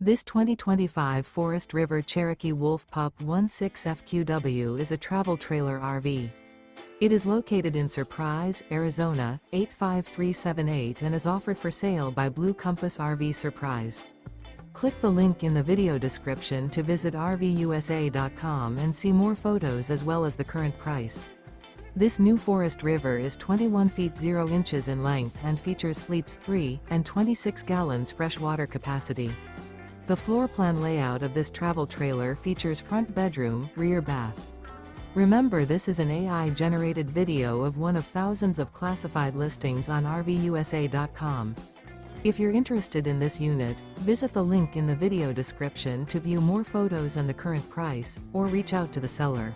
This 2025 Forest River Cherokee Wolf Pup 16FQW is a travel trailer RV. It is located in Surprise, Arizona, 85378 and is offered for sale by Blue Compass RV Surprise. Click the link in the video description to visit RVUSA.com and see more photos as well as the current price. This new Forest River is 21 feet 0 inches in length and features sleeps 3 and 26 gallons fresh water capacity. The floor plan layout of this travel trailer features front bedroom, rear bath. Remember, this is an AI-generated video of one of thousands of classified listings on RVUSA.com. If you're interested in this unit, visit the link in the video description to view more photos and the current price, or reach out to the seller.